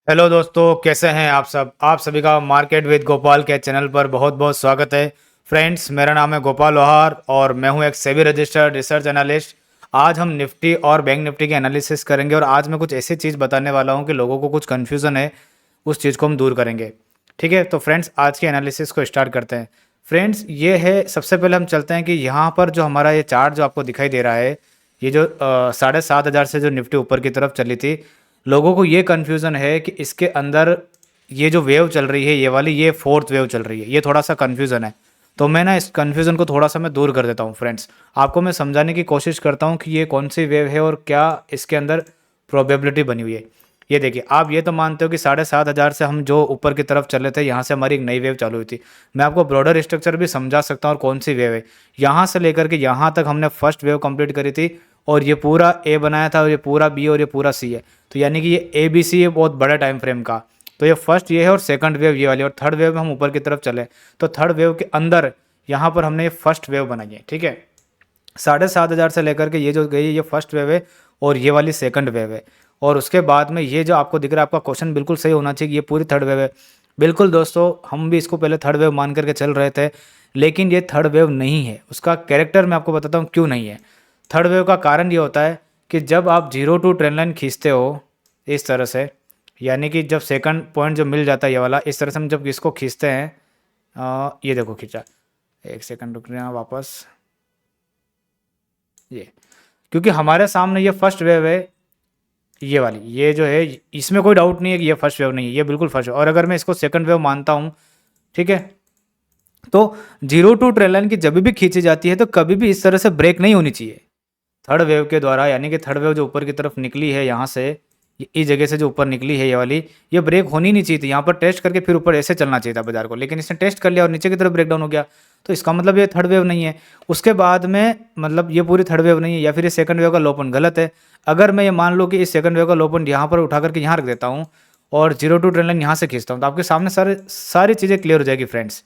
Hello दोस्तों, कैसे हैं आप सब। आप सभी का मार्केट विद गोपाल के चैनल पर बहुत बहुत स्वागत है। फ्रेंड्स, मेरा नाम है गोपाल लोहार और मैं हूं एक सेबी रजिस्टर्ड रिसर्च एनालिस्ट। आज हम निफ्टी और बैंक निफ्टी की एनालिसिस करेंगे और आज मैं कुछ ऐसी चीज़ बताने वाला हूं कि लोगों को कुछ कन्फ्यूज़न है, उस चीज़ को हम दूर करेंगे। ठीक है, तो फ्रेंड्स आज की एनालिसिस को स्टार्ट करते हैं। फ्रेंड्स, ये है, सबसे पहले हम चलते हैं कि यहाँ पर जो हमारा ये चार्ट जो आपको दिखाई दे रहा है, ये जो 7,500 से जो निफ्टी ऊपर की तरफ चली थी, लोगों को ये कन्फ्यूज़न है कि इसके अंदर ये जो वेव चल रही है, ये वाली, ये फोर्थ वेव चल रही है। ये थोड़ा सा कन्फ्यूज़न है, तो मैं ना इस कन्फ्यूज़न को थोड़ा सा मैं दूर कर देता हूँ। फ्रेंड्स, आपको मैं समझाने की कोशिश करता हूँ कि ये कौन सी वेव है और क्या इसके अंदर प्रोबेबिलिटी बनी हुई है। ये देखिए, आप ये तो मानते हो कि 7,500 से हम जो ऊपर की तरफ चले थे, यहाँ से हमारी एक नई वेव चालू हुई थी। मैं आपको ब्रॉडर स्ट्रक्चर भी समझा सकता हूँ और कौन सी वेव है। यहाँ से लेकर के यहाँ तक हमने फर्स्ट वेव कंप्लीट करी थी और ये पूरा ए बनाया था और ये पूरा बी और ये पूरा सी है। तो यानी कि ये ए बी सी है बहुत बड़ा टाइम फ्रेम का। तो ये फर्स्ट ये है और सेकंड वेव ये वाली, और थर्ड वेव में हम ऊपर की तरफ चले तो थर्ड वेव के अंदर यहाँ पर हमने ये फर्स्ट वेव बनाई है। ठीक है, 7,500 से लेकर के ये जो गई ये फर्स्ट वेव है और ये वाली सेकंड वेव है। और उसके बाद में ये जो आपको दिख रहा है, आपका क्वेश्चन बिल्कुल सही होना चाहिए कि ये पूरी थर्ड वेव है। बिल्कुल दोस्तों, हम भी इसको पहले थर्ड वेव मान करके चल रहे थे, लेकिन ये थर्ड वेव नहीं है। उसका कैरेक्टर मैं आपको बताता हूँ क्यों नहीं है। थर्ड वेव का कारण ये होता है कि जब आप 0 टू ट्रेंड लाइन खींचते हो इस तरह से, यानी कि जब सेकंड पॉइंट जो मिल जाता है ये वाला, इस तरह से हम जब इसको खींचते हैं, ये देखो खींचा, एक सेकंड रुक रहे हैं वापस, ये, क्योंकि हमारे सामने ये फर्स्ट वेव है, ये वाली, ये जो है, इसमें कोई डाउट नहीं है कि ये फर्स्ट वेव नहीं है, ये बिल्कुल फर्स्ट वेव। और अगर मैं इसको सेकंड वेव मानता हूँ, ठीक है, तो 0 टू ट्रेंड लाइन की जब भी खींची जाती है तो कभी भी इस तरह से ब्रेक नहीं होनी चाहिए थर्ड वेव के द्वारा। यानी कि थर्ड वेव जो ऊपर की तरफ निकली है यहाँ से, इस जगह से जो ऊपर निकली है ये वाली, ये ब्रेक होनी नहीं चाहिए थी। यहाँ पर टेस्ट करके फिर ऊपर ऐसे चलना चाहिए था बाजार को, लेकिन इसने टेस्ट कर लिया और नीचे की तरफ ब्रेक डाउन हो गया। तो इसका मतलब ये थर्ड वेव नहीं है। उसके बाद में मतलब ये पूरी थर्ड वेव नहीं है, या फिर ये सेकंड वेव का लो पॉइंट गलत है। अगर मैं ये मान लो कि इस सेकंड वेव का लो पॉइंट यहाँ पर उठा करके यहाँ रख देता हूँ और 0 टू ट्रेंड लाइन यहाँ से खींचता हूँ, तो आपके सामने सारी चीज़ें क्लियर हो जाएगी फ्रेंड्स।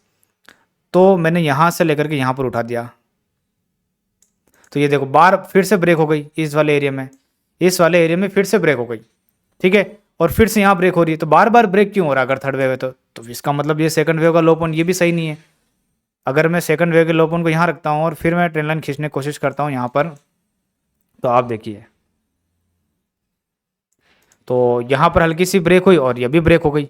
तो मैंने यहाँ से लेकर के यहाँ पर उठा दिया, तो ये देखो बार फिर से ब्रेक हो गई इस वाले एरिया में, इस वाले एरिया में फिर से ब्रेक हो गई। ठीक है, और फिर से यहाँ ब्रेक हो रही है। तो बार बार ब्रेक क्यों हो रहा है अगर थर्ड वेव है तो इसका मतलब ये सेकंड वेव का लो पॉइंट ये भी सही नहीं है। अगर मैं सेकंड वेव के लो पॉइंट को यहाँ रखता हूँ और फिर मैं ट्रेंड लाइन खींचने की कोशिश करता हूँ यहाँ पर, तो आप देखिए, तो यहाँ पर हल्की सी ब्रेक हुई और ये भी ब्रेक हो गई,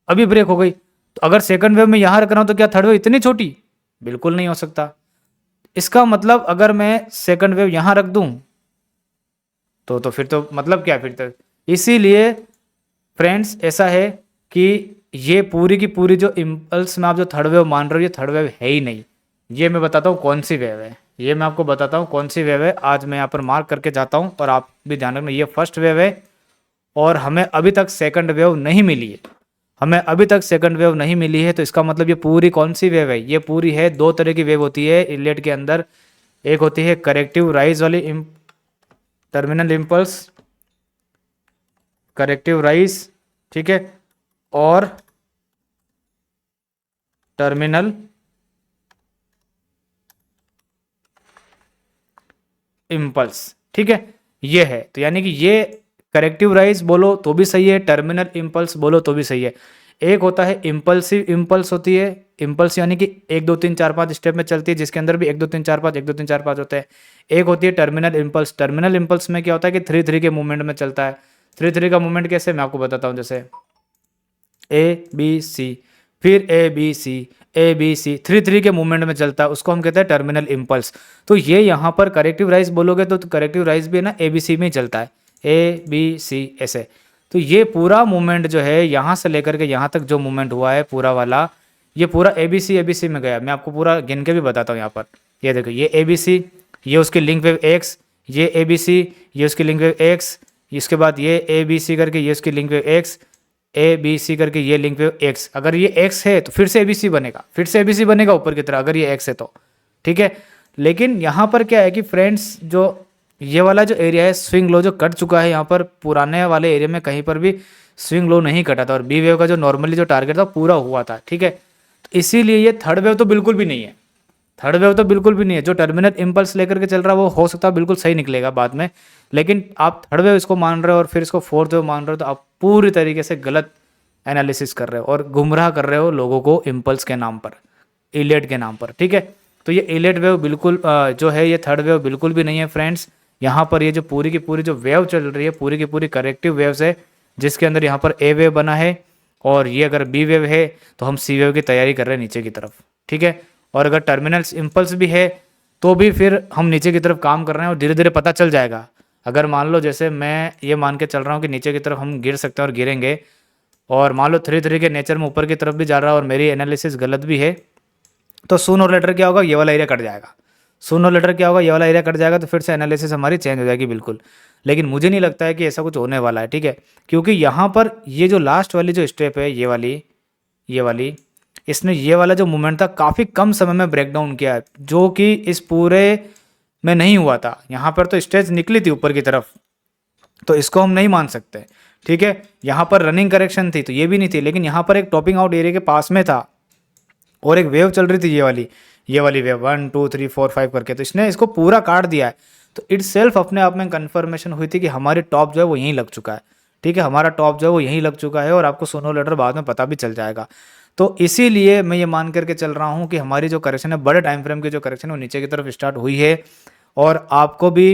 अभी ब्रेक हो गई। तो अगर सेकंड वेव में यहाँ रख रहा हूँ तो क्या थर्ड वेव इतनी छोटी? बिल्कुल नहीं हो सकता। इसका मतलब अगर मैं सेकंड वेव यहाँ रख दूँ तो फिर तो मतलब क्या, फिर तो इसीलिए फ्रेंड्स ऐसा है कि ये पूरी की पूरी जो इम्पल्स में आप जो थर्ड वेव मान रहे हो, ये थर्ड वेव है ही नहीं। ये मैं बताता हूँ कौन सी वेव है, ये मैं आपको बताता हूँ कौन सी वेव है। आज मैं यहाँ पर मार्क करके जाता हूँ और आप भी ध्यान रखना, ये फर्स्ट वेव है और हमें अभी तक सेकंड वेव नहीं मिली है। हमें अभी तक सेकंड वेव नहीं मिली है, तो इसका मतलब ये पूरी कौन सी वेव है? ये पूरी है, दो तरह की वेव होती है इलेट के अंदर। एक होती है करेक्टिव राइज वाली टर्मिनल इम्पल्स, करेक्टिव राइज, ठीक है, और टर्मिनल इम्पल्स। ठीक है, ये है, तो यानी कि ये करेक्टिव राइज बोलो तो भी सही है, टर्मिनल इम्पल्स बोलो तो भी सही है। एक होता है इम्पल्सिव इम्पल्स होती है, इम्पल्स यानी कि 1 2 3 4 5 स्टेप में चलती है, जिसके अंदर भी 1 2 3 4 5 1 2 3 4 5 होते हैं। एक होती है टर्मिनल इम्पल्स। टर्मिनल इम्पल्स में क्या होता है कि 3 3 के मूवमेंट में चलता है। 3 3 का मूवमेंट कैसे, मैं आपको बताता हूँ। जैसे ए बी सी, फिर ए बी सी, ए बी सी, 3 3 के मूवमेंट में चलता है, उसको हम कहते हैं टर्मिनल इम्पल्स। तो ये यहाँ पर करेक्टिव राइज बोलोगे तो करेक्टिव राइज भी है ना ए बी सी में ही चलता है, ए बी सी ऐसे। तो ये पूरा मूवमेंट जो है यहाँ से लेकर के यहाँ तक जो मूवमेंट हुआ है पूरा वाला, ये पूरा ए बी सी में गया। मैं आपको पूरा गिन के भी बताता हूँ यहाँ पर। ये देखो, ये ए बी सी, ये उसकी लिंक वेव एक्स, ये ए बी सी, ये उसकी लिंक वेव एक्स, इसके बाद ये ए बी सी करके ये उसकी link wave X, A B C करके ये लिंक वेव एक्स। अगर ये एक्स है तो फिर से ए बी सी बनेगा, फिर से ए बी सी बनेगा ऊपर की तरह, अगर ये एक्स है तो। ठीक है, लेकिन यहाँ पर क्या है कि फ्रेंड्स, जो ये वाला जो एरिया है स्विंग लो जो कट चुका है, यहाँ पर पुराने वाले एरिया में कहीं पर भी स्विंग लो नहीं कटा था और बी वेव का जो नॉर्मली जो टारगेट था पूरा हुआ था। ठीक है, तो इसीलिए ये थर्ड वेव तो बिल्कुल भी नहीं है, थर्ड वेव तो बिल्कुल भी नहीं है। जो टर्मिनल इम्पल्स लेकर के चल रहा है वो हो सकता है बिल्कुल सही निकलेगा बाद में, लेकिन आप थर्ड वेव इसको मान रहे हो और फिर इसको फोर्थ वेव मान रहे हो, तो आप पूरी तरीके से गलत एनालिसिस कर रहे हो और गुमराह कर रहे हो लोगों को इम्पल्स के नाम पर, इलेट के नाम पर, ठीक है। तो ये इलेट वेव बिल्कुल जो है ये थर्ड वेव बिल्कुल भी नहीं है फ्रेंड्स। यहाँ पर ये जो पूरी की पूरी जो वेव चल रही है पूरी की पूरी करेक्टिव वेव्स है, जिसके अंदर यहाँ पर ए वेव बना है और ये अगर बी वेव है तो हम सी वेव की तैयारी कर रहे हैं नीचे की तरफ, ठीक है। और अगर टर्मिनल इम्पल्स भी है तो भी फिर हम नीचे की तरफ काम कर रहे हैं और धीरे धीरे पता चल जाएगा। अगर मान लो जैसे मैं ये मान के चल रहा हूँ कि नीचे की तरफ हम गिर सकते हैं और गिरेंगे, और मान लो 3 के नेचर में ऊपर की तरफ भी जा रहा है और मेरी एनालिसिस गलत भी है, तो सून और लेटर क्या होगा, ये वाला एरिया कट जाएगा। सून और लेटर क्या होगा, ये वाला एरिया कट जाएगा, तो फिर से एनालिसिस हमारी चेंज हो जाएगी बिल्कुल। लेकिन मुझे नहीं लगता है कि ऐसा कुछ होने वाला है, ठीक है। क्योंकि यहाँ पर ये जो लास्ट वाली जो स्टेप है ये वाली इसने ये वाला जो मूवमेंट था काफ़ी कम समय में ब्रेक डाउन किया है, जो कि इस पूरे में नहीं हुआ था। यहाँ पर तो स्टेज निकली थी ऊपर की तरफ, तो इसको हम नहीं मान सकते, ठीक है। यहाँ पर रनिंग करेक्शन थी तो ये भी नहीं थी, लेकिन यहाँ पर एक टॉपिंग आउट एरिया के पास में था और एक वेव चल रही थी ये वाली वेव 1 2 3 4 5 करके, तो इसने इसको पूरा काट दिया है। तो इट्स सेल्फ अपने आप में कन्फर्मेशन हुई थी कि हमारी टॉप जो है वो यहीं लग चुका है, ठीक है। हमारा टॉप जो है वो यहीं लग चुका है और आपको सोनो लेटर बाद में पता भी चल जाएगा। तो इसीलिए मैं ये मान करके चल रहा हूँ कि हमारी जो करेक्शन है, बड़े टाइम फ्रेम की जो करेक्शन है वो नीचे की तरफ स्टार्ट हुई है। और आपको भी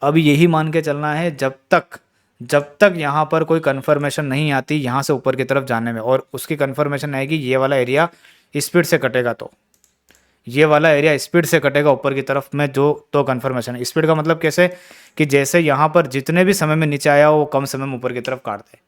अभी यही मान के चलना है जब तक यहाँ पर कोई कन्फर्मेशन नहीं आती यहाँ से ऊपर की तरफ जाने में, और उसकी कन्फर्मेशन आएगी ये वाला एरिया स्पीड से कटेगा, तो ये वाला एरिया स्पीड से कटेगा ऊपर की तरफ में जो, तो कन्फर्मेशन है। स्पीड का मतलब कैसे, कि जैसे यहाँ पर जितने भी समय में नीचे आया वो कम समय में ऊपर की तरफ काट दे,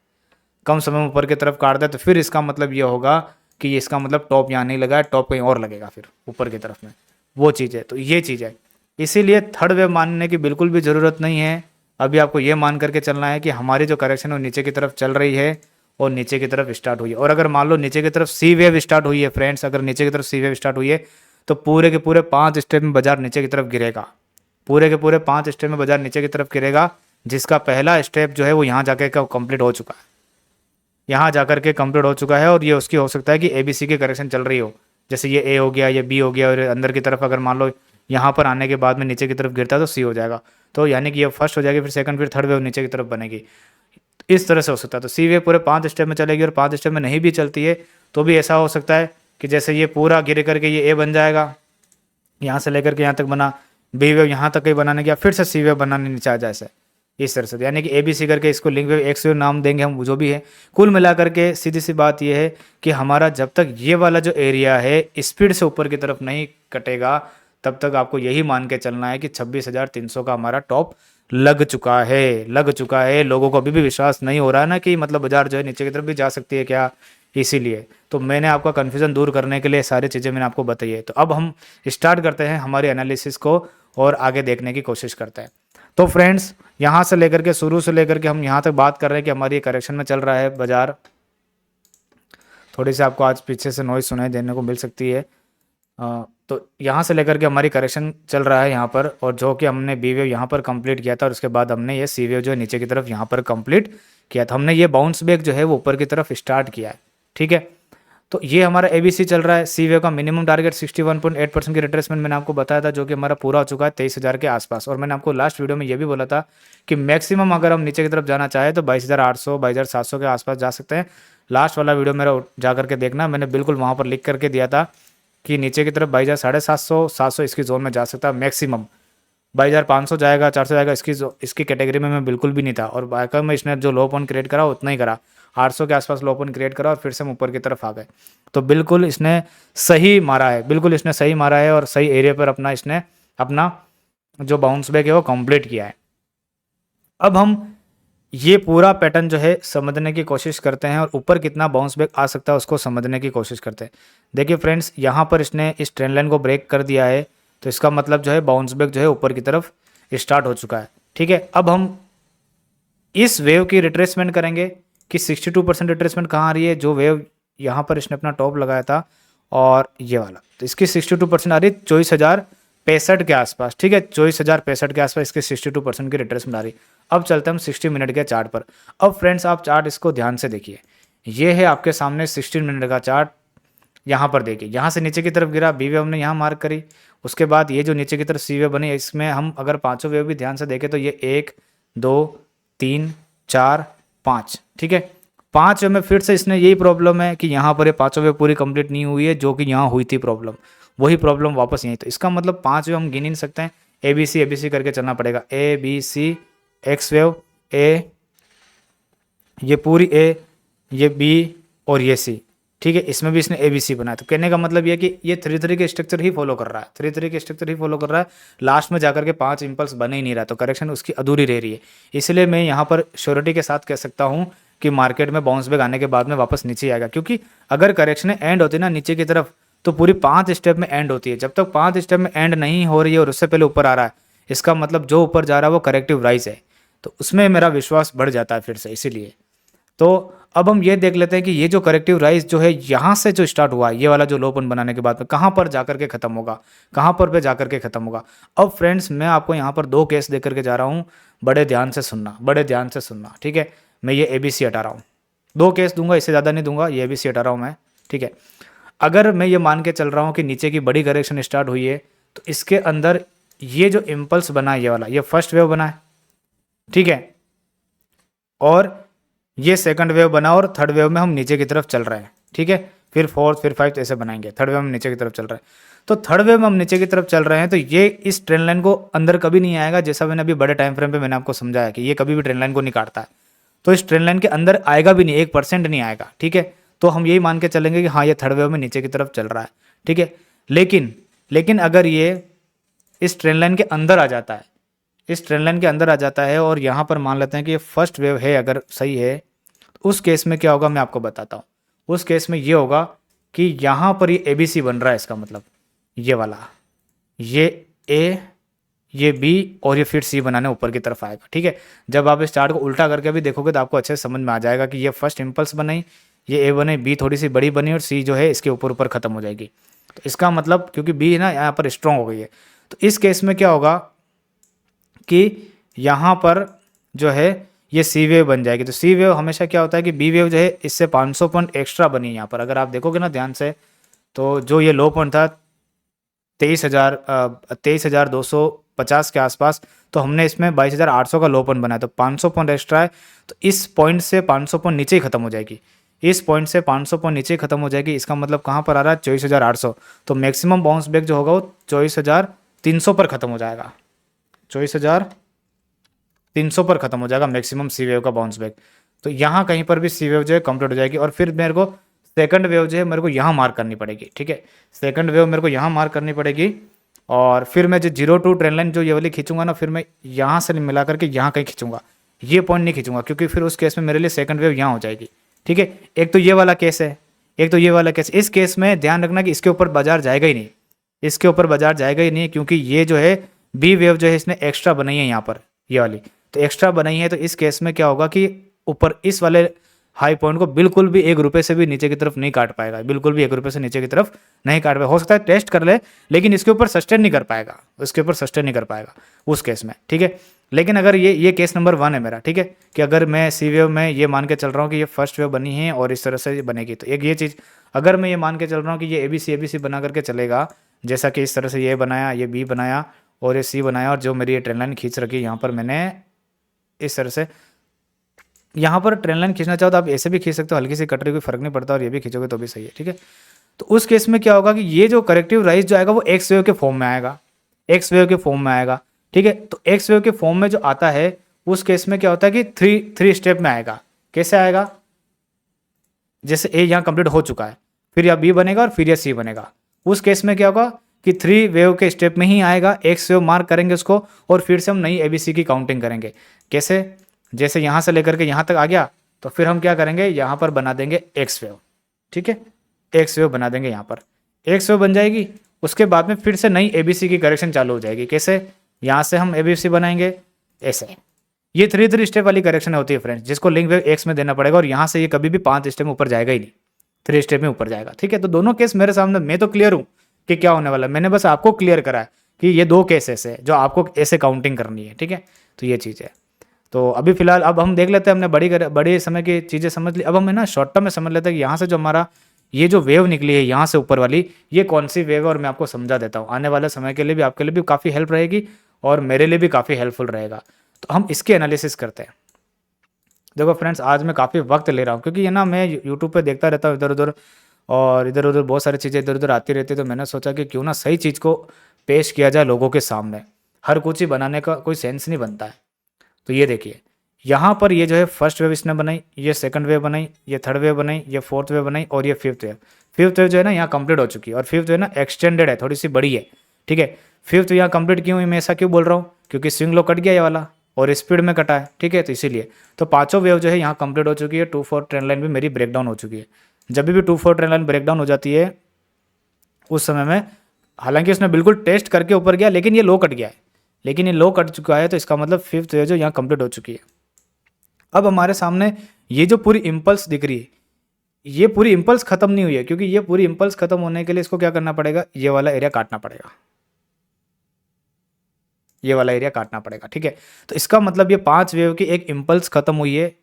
कम समय में ऊपर की तरफ काट दे, तो फिर इसका मतलब ये होगा कि इसका मतलब टॉप यहाँ नहीं लगा है, टॉप कहीं और लगेगा फिर ऊपर की तरफ में, वो चीज़ है। तो ये चीज़ है, इसीलिए थर्ड वेव मानने की बिल्कुल भी ज़रूरत नहीं है। अभी आपको ये मान करके चलना है कि हमारी जो करेक्शन है वो नीचे की तरफ चल रही है और नीचे की तरफ स्टार्ट हुई है। और अगर मान लो नीचे की तरफ सी वेव स्टार्ट हुई है फ्रेंड्स, अगर नीचे की तरफ सी वेव स्टार्ट हुई है तो पूरे के पूरे 5 स्टेप में बाजार नीचे की तरफ गिरेगा, पूरे के पूरे 5 स्टेप में बाजार नीचे की तरफ गिरेगा, जिसका पहला स्टेप जो है वो यहाँ जाके कंप्लीट हो चुका है, यहाँ जाकर के कंप्लीट हो चुका है। और ये उसकी हो सकता है कि ABC की करेक्शन चल रही हो, जैसे ये A हो गया, ये B हो गया, और अंदर की तरफ अगर मान लो यहाँ पर आने के बाद में नीचे की तरफ गिरता है तो C हो जाएगा। तो यानी कि ये फर्स्ट हो जाएगी, फिर सेकंड, फिर थर्ड वेव नीचे की तरफ बनेगी। इस तरह से हो सकता है। तो सी वेव पूरे 5 स्टेप में चलेगी और 5 स्टेप में नहीं भी चलती है तो भी ऐसा हो सकता है कि जैसे ये पूरा गिर करके ये A बन जाएगा, यहाँ से लेकर के यहाँ तक बना, B वेव यहाँ तक ही बनाने गया, फिर से C वेव बनाने नीचे आ जाए, इस तरह से। यानी कि ABC करके इसको लिंक वेव, एक्स वेव नाम देंगे हम, जो भी है। कुल मिलाकर के सीधी सी बात यह है कि हमारा जब तक ये वाला जो एरिया है स्पीड से ऊपर की तरफ नहीं कटेगा तब तक आपको यही मान के चलना है कि 26,300 का हमारा टॉप लग चुका है। लोगों को अभी भी विश्वास नहीं हो रहा है ना कि मतलब बाजार जो है नीचे की तरफ भी जा सकती है क्या, इसीलिए तो मैंने आपका कन्फ्यूज़न दूर करने के लिए सारी चीज़ें मैंने आपको बताई है। तो अब हम स्टार्ट करते हैं हमारे एनालिसिस को और आगे देखने की कोशिश करते हैं। तो फ्रेंड्स यहाँ से लेकर के, शुरू से लेकर के हम यहाँ तक बात कर रहे हैं कि हमारी करेक्शन में चल रहा है बाजार। थोड़ी सी आपको आज पीछे से नॉइज़ सुनाई देने को मिल सकती है। तो यहाँ से लेकर के हमारी करेक्शन चल रहा है यहाँ पर, और जो कि हमने बी वेव यहाँ पर कंप्लीट किया था और उसके बाद हमने ये सी वेव जो है नीचे की तरफ यहाँ पर कंप्लीट किया था। हमने ये बाउंस बैक जो है वो ऊपर की तरफ स्टार्ट किया है, ठीक है। तो ये हमारा ABC चल रहा है। सी वेव का मिनिमम टारगेट 61.8% की रिट्रेसमेंट मैंने आपको बताया था, जो कि हमारा पूरा हो चुका है 23,000 के आसपास। और मैंने आपको लास्ट वीडियो में ये भी बोला था कि मैक्सिमम अगर हम नीचे की तरफ जाना चाहें तो 22,800 22,700 के आसपास जा सकते हैं। लास्ट वाला वीडियो मेरा जा करके देखना, मैंने बिल्कुल वहाँ पर लिख करके दिया था कि नीचे की तरफ 22,750 700 इसकी जोन में जा सकता है मैक्सिमम। 22,500 जाएगा, 400 जाएगा, इसकी कैटेगरी में मैं बिल्कुल भी नहीं था। और बाकी में इसने जो लो पॉइंट क्रिएट करा उतना ही करा, 800 के आसपास लो पॉइंट क्रिएट करा और फिर से हम ऊपर की तरफ आ गए। तो बिल्कुल इसने सही मारा है, बिल्कुल इसने सही मारा है और सही एरिया पर इसने अपना जो बाउंस बैक है वो कंप्लीट किया है। अब हम ये पूरा पैटर्न जो है समझने की कोशिश करते हैं और ऊपर कितना बाउंस बैक आ सकता है उसको समझने की कोशिश करते हैं। देखिए फ्रेंड्स, यहाँ पर इसने इस ट्रेंड लाइन को ब्रेक कर दिया है, तो इसका मतलब जो है बाउंस बैक जो है ऊपर की तरफ स्टार्ट हो चुका है, ठीक है। अब हम इस वेव की रिट्रेसमेंट करेंगे कि 62% रिट्रेसमेंट कहाँ आ रही है। जो वेव यहाँ पर इसने अपना टॉप लगाया था और ये वाला, तो इसकी 62% आ रही है 24,065 के आसपास, ठीक है। 24,065 के आसपास इसकी 62% की रिट्रेसमेंट आ रही है। अब चलते हैं हम 60 मिनट के चार्ट पर। अब फ्रेंड्स आप चार्ट इसको ध्यान से देखिए, ये है आपके सामने 16 मिनट का चार्ट। यहाँ पर देखिए, यहाँ से नीचे की तरफ गिरा, बी वेव हमने यहाँ मार्क करी, उसके बाद ये जो नीचे की तरफ सी वेव बनी, इसमें हम अगर पाँचों वेव भी ध्यान से देखें तो ये 1 2 3 4 5, ठीक है। 5 वेव में फिर से इसने यही प्रॉब्लम है कि यहाँ पर ये 5 वेव पूरी कंप्लीट नहीं हुई है, जो कि यहाँ हुई थी प्रॉब्लम, वही प्रॉब्लम वापस यहीं। तो इसका मतलब 5 वेव हम गिन ही नहीं सकते हैं, ए बी सी करके चलना पड़ेगा। A B C, X wave A, ये पूरी ए, ये बी और ये सी, ठीक है। इसमें भी इसने ए बी सी बनाया। तो कहने का मतलब ये कि ये 3-3 के स्ट्रक्चर ही फॉलो कर रहा है, 3-3 के स्ट्रक्चर ही फॉलो कर रहा है। लास्ट में जाकर के 5 इंपल्स बने ही नहीं रहा, तो करेक्शन उसकी अधूरी रह रही है। इसलिए मैं यहाँ पर श्योरिटी के साथ कह सकता हूँ कि मार्केट में बाउंस बैक आने के बाद में वापस नीचे आएगा, क्योंकि अगर करेक्शन एंड होती है ना नीचे की तरफ, तो पूरी 5 स्टेप में एंड होती है। जब तक 5 स्टेप में एंड नहीं हो रही है और उससे पहले ऊपर आ रहा है, इसका मतलब जो ऊपर जा रहा है वो करेक्टिव राइज है, तो उसमें मेरा विश्वास बढ़ जाता है फिर से। इसीलिए तो अब हम ये देख लेते हैं कि ये जो करेक्टिव राइज जो है यहाँ से जो स्टार्ट हुआ, ये वाला जो लोपन बनाने के बाद में कहाँ पर जाकर के खत्म होगा, कहाँ पर पे जाकर के खत्म होगा। अब फ्रेंड्स मैं आपको यहाँ पर 2 केस देकर के जा रहा हूँ, बड़े ध्यान से सुनना, बड़े ध्यान से सुनना, ठीक है। मैं ये ABC हटा रहा हूँ, 2 केस दूंगा, इससे ज़्यादा नहीं दूंगा, ये ABC हटा रहा हूँ मैं, ठीक है। अगर मैं ये मान के चल रहा हूँ कि नीचे की बड़ी करेक्शन स्टार्ट हुई है, तो इसके अंदर ये जो इम्पल्स बना है ये वाला, ये फर्स्ट वेव बना है, ठीक है, और ये सेकंड वेव बना, और थर्ड वेव में हम नीचे की तरफ चल रहे हैं, ठीक है। फिर फोर्थ, फिर 5 ऐसे बनाएंगे। थर्ड वेव में नीचे की तरफ चल रहे हैं, तो थर्ड वेव में हम नीचे की तरफ चल रहे हैं, तो ये इस ट्रेंड लाइन को अंदर कभी नहीं आएगा। जैसा मैंने अभी बड़े टाइम फ्रेम पे मैंने आपको समझाया कि ये कभी भी ट्रेंड लाइन को नहीं काटता है, तो इस ट्रेंड लाइन के अंदर आएगा भी नहीं, 1% नहीं आएगा, ठीक है। तो हम यही मान के चलेंगे कि हाँ ये थर्ड वेव में नीचे की तरफ चल रहा है, ठीक है। लेकिन अगर ये इस ट्रेंड लाइन के अंदर आ जाता है, इस ट्रेंड लाइन के अंदर आ जाता है, और यहाँ पर मान लेते हैं कि ये फर्स्ट वेव है, अगर सही है, तो उस केस में क्या होगा मैं आपको बताता हूँ। उस केस में ये होगा कि यहाँ पर ये ABC बन रहा है, इसका मतलब ये वाला, ये A, ये B और ये फिर C बनाने ऊपर की तरफ आएगा, ठीक है। जब आप इस चार्ट को उल्टा करके भी देखोगे तो आपको अच्छे से समझ में आ जाएगा कि ये फर्स्ट इम्पल्स बनाई, ये A बने, B थोड़ी सी बड़ी बनी, और C जो है इसके ऊपर ऊपर खत्म हो जाएगी। तो इसका मतलब क्योंकि B ना यहाँ पर स्ट्रॉन्ग हो गई है, तो इस केस में क्या होगा कि यहाँ पर जो है ये C वेव बन जाएगी। तो C वेव हमेशा क्या होता है कि B वेव जो है इससे 500 पॉइंट एक्स्ट्रा बनी है यहाँ पर। अगर आप देखोगे ना ध्यान से, तो जो ये लो पॉइंट था 23,250 के आसपास, तो हमने इसमें 22,800 का लो पॉइंट बनाया, तो 500 पॉइंट एक्स्ट्रा है। तो इस पॉइंट से 500 पॉइंट नीचे ही खत्म हो जाएगी, इस पॉइंट से 500 पॉइंट नीचे ही खत्म हो जाएगी। इसका मतलब कहाँ पर आ रहा है, 24,800। तो मैक्सिमम बाउंस बैक जो होगा वो 24,300 पर खत्म हो जाएगा, 24,300 पर खत्म हो जाएगा मैक्सिमम C वेव का बाउंस बैक। तो यहाँ कहीं पर भी C वेव जो है कंप्लीट हो जाएगी, और फिर मेरे को सेकंड वेव जो है मेरे को यहाँ मार्क करनी पड़ेगी, ठीक है। सेकंड वेव मेरे को यहाँ मार्क करनी पड़ेगी, और फिर मैं जो 0 to ट्रेंड लाइन जो ये वाली खींचूंगा ना, फिर मैं यहाँ से मिला करके यहाँ कहीं खींचूंगा, ये पॉइंट नहीं खींचूंगा, क्योंकि फिर उस केस में मेरे लिए सेकंड वेव यहाँ हो जाएगी, ठीक है। एक तो ये वाला केस है, एक तो ये वाला केस। इस केस में ध्यान रखना कि इसके ऊपर बाजार जाएगा ही नहीं, इसके ऊपर बाजार जाएगा ही नहीं, क्योंकि ये जो है B वेव जो है इसने एक्स्ट्रा बनाई है यहाँ पर, ये वाली तो एक्स्ट्रा बनाई है। तो इस केस में क्या होगा कि ऊपर इस वाले हाई पॉइंट को बिल्कुल भी 1 रुपये से भी नीचे की तरफ नहीं काट पाएगा, बिल्कुल भी 1 रुपये से नीचे की तरफ नहीं काट पाएगा। हो सकता है टेस्ट कर ले, लेकिन इसके ऊपर सस्टेन नहीं कर पाएगा, उसके ऊपर सस्टेन नहीं कर पाएगा उस केस में, ठीक है। लेकिन अगर ये केस नंबर 1 है मेरा, ठीक है, कि अगर मैं C वेव में ये मान के चल रहा हूँ कि ये फर्स्ट वेव बनी है और इस तरह से बनेगी, तो एक ये चीज़ अगर मैं ये मान के चल रहा हूँ कि ये ABC बना करके चलेगा, जैसा कि इस तरह से ये बनाया, ये B बनाया और ये C बनाया, और जो मेरी ये ट्रेंड लाइन खींच रखी है यहाँ पर मैंने इस तरह से, यहाँ पर ट्रेंड लाइन खींचना चाहो तो आप ऐसे भी खींच सकते हो, हल्की सी कट रही, कोई फर्क नहीं पड़ता, और ये भी खींचोगे तो भी सही है, ठीक है। तो उस केस में क्या होगा कि ये जो करेक्टिव राइज जो आएगा वो एक्स वेव के फॉर्म में आएगा, एक्स वेव के फॉर्म में आएगा, ठीक है। तो एक्स वेव के फॉर्म में जो आता है उस केस में क्या होता है कि थ्री स्टेप में आएगा। कैसे आएगा, जैसे ए यहाँ कंप्लीट हो चुका है, फिर या B बनेगा और फिर या C बनेगा। उस केस में क्या होगा कि 3 वेव के स्टेप में ही आएगा, एक्स वेव मार्क करेंगे उसको, और फिर से हम नई ABC की काउंटिंग करेंगे। कैसे, जैसे यहाँ से लेकर के यहाँ तक आ गया, तो फिर हम क्या करेंगे, यहाँ पर बना देंगे एक्स वेव, ठीक है, एक्स वेव बना देंगे, यहाँ पर एक्स वेव बन जाएगी। उसके बाद में फिर से नई ABC की करेक्शन चालू हो जाएगी। कैसे, यहाँ से हम ABC बनाएंगे ऐसे। ये 3 स्टेप वाली करेक्शन होती है फ्रेंड्स, जिसको लिंक वेव एक्स में देना पड़ेगा, और यहाँ से ये कभी भी 5 स्टेप में ऊपर जाएगा ही नहीं, 3 स्टेप में ऊपर जाएगा, ठीक है। तो दोनों केस मेरे सामने, मैं तो क्लियर हूँ कि क्या होने वाला है, मैंने बस आपको क्लियर करा है कि ये 2 केस ऐसे जो आपको ऐसे काउंटिंग करनी है, ठीक है। तो ये चीज़ है। तो अभी फिलहाल अब हम देख लेते हैं, हमने बड़ी समय की चीज़ें समझ ली, अब हम है ना शॉर्ट टर्म में समझ लेते हैं कि यहाँ से जो हमारा ये जो वेव निकली है यहाँ से ऊपर वाली, ये कौन सी वेव है, और मैं आपको समझा देता हूँ। आने वाले समय के लिए भी आपके लिए भी काफ़ी हेल्प रहेगी, और मेरे लिए भी काफ़ी हेल्पफुल रहेगा। तो हम इसकी एनालिसिस करते हैं। देखो फ्रेंड्स, आज मैं काफ़ी वक्त ले रहा हूँ क्योंकि ये ना मैं यूट्यूब पे देखता रहता हूँ इधर उधर, और इधर उधर बहुत सारी चीज़ें इधर उधर आती रहती है, तो मैंने सोचा कि क्यों ना सही चीज़ को पेश किया जाए लोगों के सामने। हर कुछ ही बनाने का कोई सेंस नहीं बनता है। तो ये देखिए, यहाँ पर ये जो है फर्स्ट वेव इसने बनाई, ये सेकंड वेव बनाई, ये थर्ड वेव बनाई, ये फोर्थ वेव बनाई और ये फिफ्थ वेव। फिफ्थ वेव जो है ना यहाँ कंप्लीट हो चुकी है, और फिफ्थ वेव ना एक्सटेंडेड है, थोड़ी सी बड़ी है। ठीक है, फिफ्थ यहाँ कंप्लीट क्यों हुई, मैं ऐसा क्यों बोल रहा हूँ, क्योंकि स्विंग लो कट गया ये वाला और स्पीड में कटा है। ठीक है, तो इसीलिए तो पांचों वेव जो है यहाँ कंप्लीट हो चुकी है। 2-4 ट्रेंड लाइन भी मेरी ब्रेक डाउन हो चुकी है। जब भी 2-4 ट्रेंड लाइन ब्रेक डाउन हो जाती है उस समय में, हालांकि उसने बिल्कुल टेस्ट करके ऊपर गया लेकिन ये लो कट गया है, लेकिन ये लो कट चुका है, तो इसका मतलब फिफ्थ वेव जो यहाँ कंप्लीट हो चुकी है। अब हमारे सामने ये जो पूरी इम्पल्स दिख रही है, ये पूरी इम्पल्स खत्म नहीं हुई है, क्योंकि ये पूरी इम्पल्स खत्म होने के लिए इसको क्या करना पड़ेगा, ये वाला एरिया काटना पड़ेगा, ये वाला एरिया काटना पड़ेगा। ठीक है, तो इसका मतलब ये 5 वेव की एक इम्पल्स खत्म हुई है,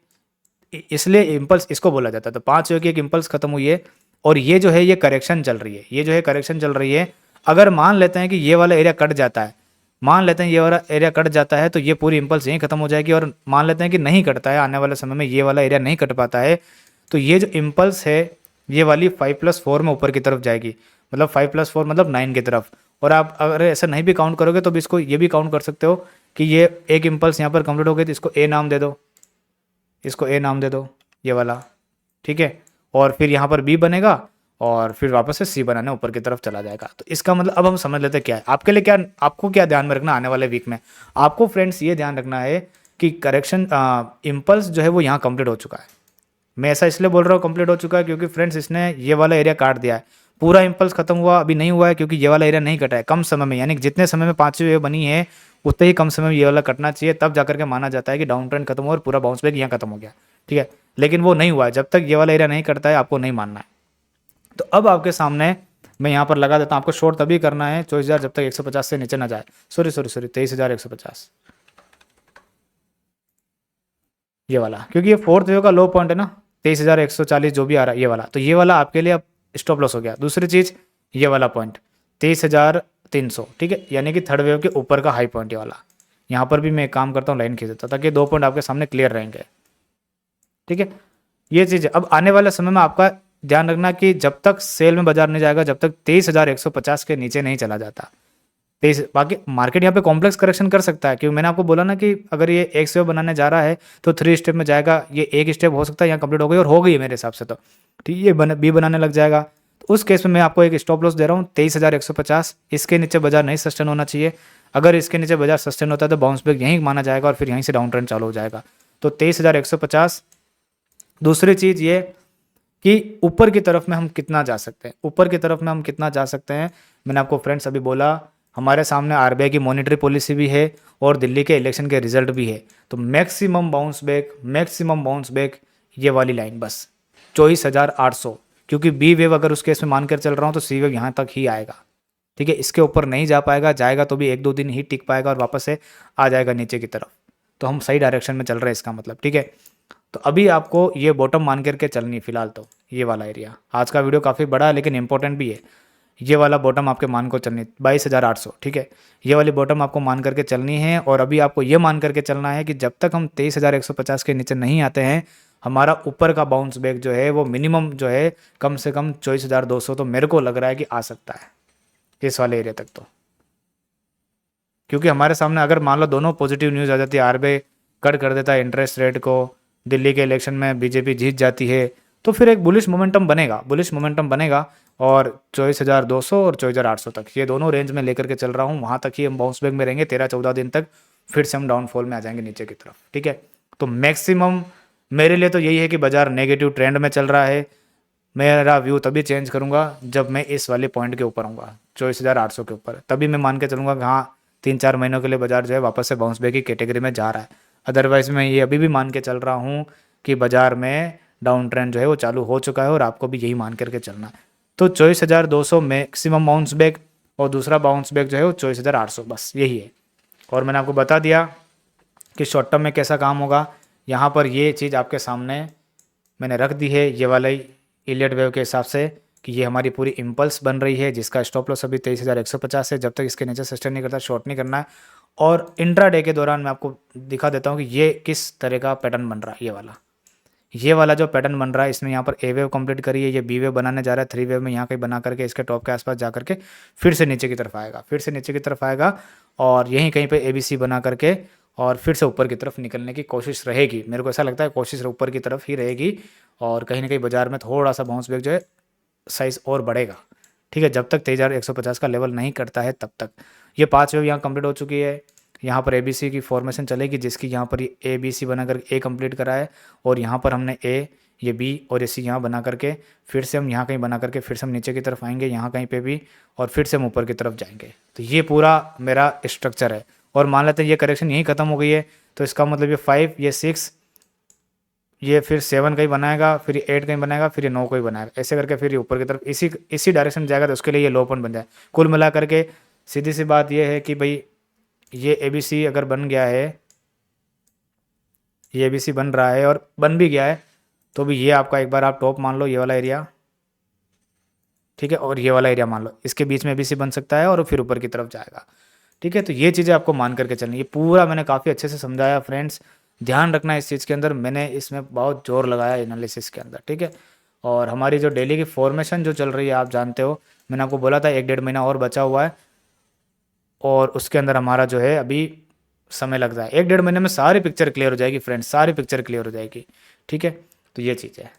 इसलिए इम्पल्स इसको बोला जाता है। तो 5 वेव की एक इम्पल्स खत्म हुई है, और ये जो है ये करेक्शन चल रही है, ये जो है करेक्शन चल रही है। अगर मान लेते हैं कि ये वाला एरिया कट जाता है, मान लेते हैं ये वाला एरिया कट जाता है, तो ये पूरी इम्पल्स यहीं खत्म हो जाएगी। और मान लेते हैं कि नहीं कटता है, आने वाले समय में ये वाला एरिया नहीं कट पाता है, तो ये जो इम्पल्स है ये वाली 5+4 में ऊपर की तरफ जाएगी, मतलब 5+4 मतलब 9 की तरफ। और आप अगर ऐसा नहीं भी काउंट करोगे तो भी इसको ये भी काउंट कर सकते हो कि ये एक इम्पल्स यहाँ पर कंप्लीट हो गई, तो इसको ए नाम दे दो, इसको ए नाम दे दो, ये वाला। ठीक है, और फिर यहाँ पर बी बनेगा, और फिर वापस से सी बनाने ऊपर की तरफ चला जाएगा। तो इसका मतलब अब हम समझ लेते हैं क्या है आपके लिए, क्या आपको क्या ध्यान में रखना आने वाले वीक में। आपको फ्रेंड्स ये ध्यान रखना है कि करेक्शन इम्पल्स जो है वो यहाँ कंप्लीट हो चुका है। मैं ऐसा इसलिए बोल रहा हूँ कंप्लीट हो चुका है क्योंकि फ्रेंड्स इसने ये वाला एरिया काट दिया है। पूरा इम्पल्स खत्म हुआ अभी नहीं हुआ है, क्योंकि ये वाला एरिया नहीं कटा है कम समय में, यानी कि जितने समय में पांचवी वेव बनी है उतने ही कम समय में ये वाला कटना चाहिए, तब जाकर के माना जाता है कि डाउन ट्रेंड खत्म हुआ और पूरा बाउंस बैक यहाँ खत्म हो गया। ठीक है, लेकिन वो नहीं हुआ है, जब तक ये वाला एरिया नहीं कटता है आपको नहीं मानना है। तो अब आपके सामने मैं यहाँ पर लगा देता हूँ, आपको शॉर्ट तभी करना है 24,000 जब तक 150 से नीचे ना जाए, सॉरी 23,150 ये वाला, क्योंकि ये फोर्थ वेव का लो पॉइंट है ना, 23,140 जो भी आ रहा है ये वाला, तो ये वाला आपके लिए अब स्टॉप लॉस हो गया। दूसरी चीज़ ये वाला पॉइंट 23,300, ठीक है, यानी कि थर्ड वेव के ऊपर का हाई पॉइंट ये वाला। यहाँ पर भी मैं एक काम करता हूँ, लाइन खींच देता हूँ ताकि 2 पॉइंट आपके सामने क्लियर रहेंगे। ठीक है, ये चीज़ है। अब आने वाले समय में आपका ध्यान रखना कि जब तक सेल में बाजार नहीं जाएगा, जब तक 23,150 के नीचे नहीं चला जाता, 23, बाकी मार्केट यहाँ पे कॉम्प्लेक्स करेक्शन कर सकता है, क्योंकि मैंने आपको बोला ना कि अगर ये एक स्टेप बनाने जा रहा है तो 3 स्टेप में जाएगा। ये एक स्टेप हो सकता है यहाँ कंप्लीट हो गई, और हो गई है मेरे हिसाब से, तो ठीक है, ये बी बनाने लग जाएगा। तो उस केस में मैं आपको एक स्टॉप लॉस दे रहा हूँ 23,150, इसके नीचे बाजार नहीं सस्टेन होना चाहिए। अगर इसके नीचे बाजार सस्टेन होता है तो बाउंस बैक यहीं माना जाएगा और फिर यहीं से डाउन ट्रेंड चालू हो जाएगा। तो 23,150। दूसरी चीज़ ये कि ऊपर की तरफ में हम कितना जा सकते हैं, ऊपर की तरफ में हम कितना जा सकते हैं। मैंने आपको फ्रेंड्स अभी बोला हमारे सामने आरबीआई की मॉनेटरी पॉलिसी भी है और दिल्ली के इलेक्शन के रिजल्ट भी है, तो मैक्सिमम बाउंस बैक ये वाली लाइन बस 24,800, क्योंकि बी वेव अगर उस केस में मानकर चल रहा हूँ तो सी वेव यहाँ तक ही आएगा। ठीक है, इसके ऊपर नहीं जा पाएगा, जाएगा तो भी 1-2 दिन ही टिक पाएगा और वापस से आ जाएगा नीचे की तरफ। तो हम सही डायरेक्शन में चल रहे हैं इसका मतलब। ठीक है, तो अभी आपको ये बॉटम मान करके चलनी है फिलहाल, तो ये वाला एरिया। आज का वीडियो काफ़ी बड़ा है लेकिन इंपॉर्टेंट भी है। ये वाला बॉटम आपके मान को चलनी 22,800। ठीक है, ये वाली बॉटम आपको मान करके चलनी है, और अभी आपको ये मान करके चलना है कि जब तक हम 23,150 के नीचे नहीं आते हैं, हमारा ऊपर का बाउंस बैक जो है वो मिनिमम जो है कम से कम 24,200 तो मेरे को लग रहा है कि आ सकता है इस वाले एरिया तक। तो क्योंकि हमारे सामने अगर मान लो दोनों पॉजिटिव न्यूज़ आ जाती है, आरबीआई कट कर देता है इंटरेस्ट रेट को, दिल्ली के इलेक्शन में बीजेपी जीत जाती है, तो फिर एक बुलिश मोमेंटम बनेगा। और 24,200 और 24,800 तक ये दोनों रेंज में लेकर के चल रहा हूँ, वहाँ तक ही हम बाउंस बैक में रहेंगे 13-14 दिन तक, फिर से हम डाउनफॉल में आ जाएंगे नीचे की तरफ। ठीक है, तो मैक्सिमम मेरे लिए तो यही है कि बाजार नेगेटिव ट्रेंड में चल रहा है। मेरा व्यू तभी चेंज करूंगा जब मैं इस वाले पॉइंट के ऊपर आऊँगा 24,800 के ऊपर, तभी मैं मान के चलूँगा कि हाँ 3-4 महीनों के लिए बाजार जो है वापस से बाउंस बैक की कैटेगरी में जा रहा है। अदरवाइज़ मैं ये अभी भी मान के चल रहा हूँ कि बाजार में डाउन ट्रेंड जो है वो चालू हो चुका है, और आपको भी यही मान करके चलना है। तो 24,200 मैक्सिमम बाउंस बैक, और दूसरा बाउंस बैक जो है वो 24,800, बस यही है। और मैंने आपको बता दिया कि शॉर्ट टर्म में कैसा काम होगा। यहाँ पर ये चीज़ आपके सामने मैंने रख दी है, ये वाला इलियट वेव के हिसाब से, कि ये हमारी पूरी इम्पल्स बन रही है जिसका स्टॉप लॉस अभी 23,150 है। जब तक इसके नीचे सस्टेन नहीं करता शॉर्ट नहीं करना है। और इंट्राडे के दौरान मैं आपको दिखा देता हूँ कि ये किस तरह का पैटर्न बन रहा है। ये वाला जो पैटर्न बन रहा है, इसमें यहाँ पर ए वेव कंप्लीट करी है, ये बी वेव बनाने जा रहा है, थ्री वेव में यहाँ कहीं बना करके इसके टॉप के आसपास जा करके फिर से नीचे की तरफ आएगा, फिर से नीचे की तरफ आएगा और यहीं कहीं पे ए बी सी बना करके और फिर से ऊपर की तरफ निकलने की कोशिश रहेगी। मेरे को ऐसा लगता है कोशिश ऊपर की तरफ ही रहेगी और कहीं ना कहीं बाजार में थोड़ा सा बाउंस बैक जो है साइज़ और बढ़ेगा। ठीक है, जब तक 23,150 का लेवल नहीं करता है तब तक। ये 5 वेव यहाँ कंप्लीट हो चुकी है, यहाँ पर ए बी सी की फॉर्मेशन चलेगी जिसकी यहाँ पर ए बी सी बनाकर ए कंप्लीट करा है और यहाँ पर हमने ए, ये बी और ये सी यहाँ बना करके फिर से हम यहाँ कहीं बना करके फिर से हम नीचे की तरफ आएंगे, यहाँ कहीं पे भी, और फिर से हम ऊपर की तरफ जाएंगे। तो ये पूरा मेरा स्ट्रक्चर है। और मान लेते हैं ये करेक्शन यहीं ख़त्म हो गई है, तो इसका मतलब ये 5, ये 6, ये फिर 7 कहीं बनाएगा, फिर ये 8 कहीं बनाएगा, फिर ये 9 कहीं बनाएगा, ऐसे करके फिर ये ऊपर की तरफ इसी डायरेक्शन में जाएगा। तो उसके लिए ये लो पॉइंट बन जाए। कुल मिला करके सीधी सी बात ये है कि भाई ये ए बी सी अगर बन गया है, ये ए बी सी बन रहा है और बन भी गया है, तो भी ये आपका एक बार आप टॉप मान लो, ये वाला एरिया, ठीक है, और ये वाला एरिया मान लो, इसके बीच में ए बी सी बन सकता है और फिर ऊपर की तरफ जाएगा। ठीक है, तो ये चीज़ें आपको मान करके चलनी। ये पूरा मैंने काफ़ी अच्छे से समझाया फ्रेंड्स, ध्यान रखना इस चीज़ के अंदर, मैंने इसमें बहुत जोर लगाया एनालिसिस के अंदर। ठीक है, और हमारी जो डेली की फॉर्मेशन जो चल रही है आप जानते हो, मैंने आपको बोला था 1-1.5 महीना और बचा हुआ है और उसके अंदर हमारा जो है अभी समय लग रहा है। 1-1.5 महीने में सारी पिक्चर क्लियर हो जाएगी फ्रेंड्स, सारी पिक्चर क्लियर हो जाएगी। ठीक है, तो ये चीज़ है।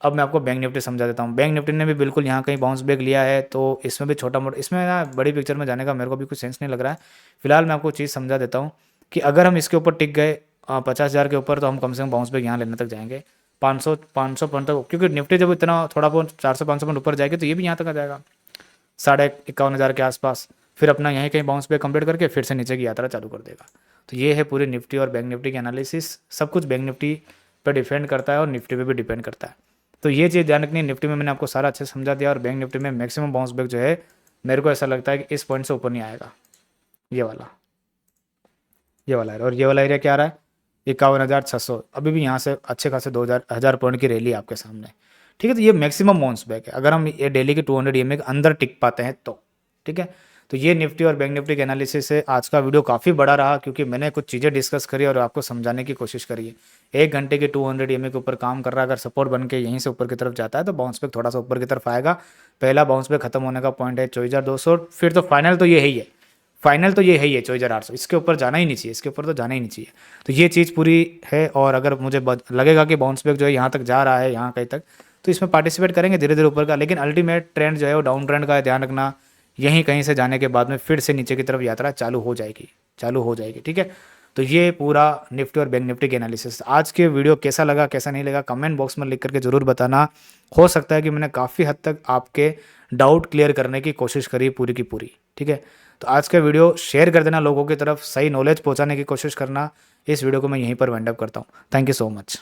अब मैं आपको बैंक निफ्टी समझा देता हूँ। बैंक निफ्टी ने भी बिल्कुल यहाँ कहीं बाउंस बैक लिया है, तो इसमें भी छोटा मोटा, इसमें ना बड़ी पिक्चर में जाने का मेरे को भी कुछ सेंस नहीं लग रहा है। फिलहाल मैं आपको चीज़ समझा देता हूँ कि अगर हम इसके ऊपर टिक गए 50,000 के ऊपर, तो हम कम से कम बाउंस बैक यहाँ लेने तक जाएंगे 500 पॉइंट तक, क्योंकि निफ्टी जब इतना थोड़ा बहुत 400-500 पॉइंट ऊपर जाएगी तो ये भी यहाँ तक आ जाएगा 51,500 के आसपास। फिर अपना यहीं कहीं बाउंस बैक कंप्लीट करके फिर से नीचे की यात्रा चालू कर देगा। तो ये है पूरी निफ्टी और बैंक निफ्टी की एनालिसिस। सब कुछ बैंक निफ्टी पर डिपेंड करता है और निफ्टी पे भी डिपेंड करता है। तो ये चीज़ ध्यान रखनी है। निफ्टी में मैंने आपको सारा अच्छे से समझा दिया और बैंक निफ्टी में मैक्सिमम बाउंस बैक जो है मेरे को ऐसा लगता है कि इस पॉइंट से ऊपर नहीं आएगा। ये वाला है। और ये वाला एरिया क्या आ रहा है 51,600। अभी भी यहाँ से अच्छे खासे 2,000 पॉइंट की रैली आपके सामने। ठीक है, तो ये मैक्सिमम बाउंस बैक है अगर हम ये डेली के 200 EMA के अंदर टिक पाते हैं तो। ठीक है, तो ये निफ्टी और बैंक निफ्टी के एनालिसिस से आज का वीडियो काफ़ी बड़ा रहा, क्योंकि मैंने कुछ चीज़ें डिस्कस करी और आपको समझाने की कोशिश करी है। 1 घंटे के 200 EMA के ऊपर काम कर रहा है, अगर सपोर्ट बन के यहीं से ऊपर की तरफ जाता है तो बाउंस बैक थोड़ा सा ऊपर की तरफ आएगा। पहला बाउंस बैक खत्म होने का पॉइंट है 24,200, फिर तो फाइनल तो ये है ही है, 24,800। इसके ऊपर जाना ही नहीं चाहिए, इसके ऊपर तो जाना ही नहीं चाहिए। तो ये चीज़ पूरी है। और अगर मुझे लगेगा कि बाउंस बैक जो है यहाँ तक जा रहा है, यहाँ कहीं तक, तो इसमें पार्टिसिपेट करेंगे धीरे धीरे ऊपर का। लेकिन अल्टीमेट ट्रेंड जो है वो डाउन ट्रेंड का है, ध्यान रखना। यहीं कहीं से जाने के बाद में फिर से नीचे की तरफ यात्रा चालू हो जाएगी। ठीक है, तो ये पूरा निफ्टी और बैंक निफ्टी के एनालिसिस। आज के वीडियो कैसा लगा कैसा नहीं लगा कमेंट बॉक्स में लिख करके ज़रूर बताना। हो सकता है कि मैंने काफ़ी हद तक आपके डाउट क्लियर करने की कोशिश करी पूरी की पूरी। ठीक है, तो आज का वीडियो शेयर कर देना लोगों की तरफ, सही नॉलेज पहुंचाने की कोशिश करना। इस वीडियो को मैं यहीं पर वाइंड अप करता हूं। Thank you so much.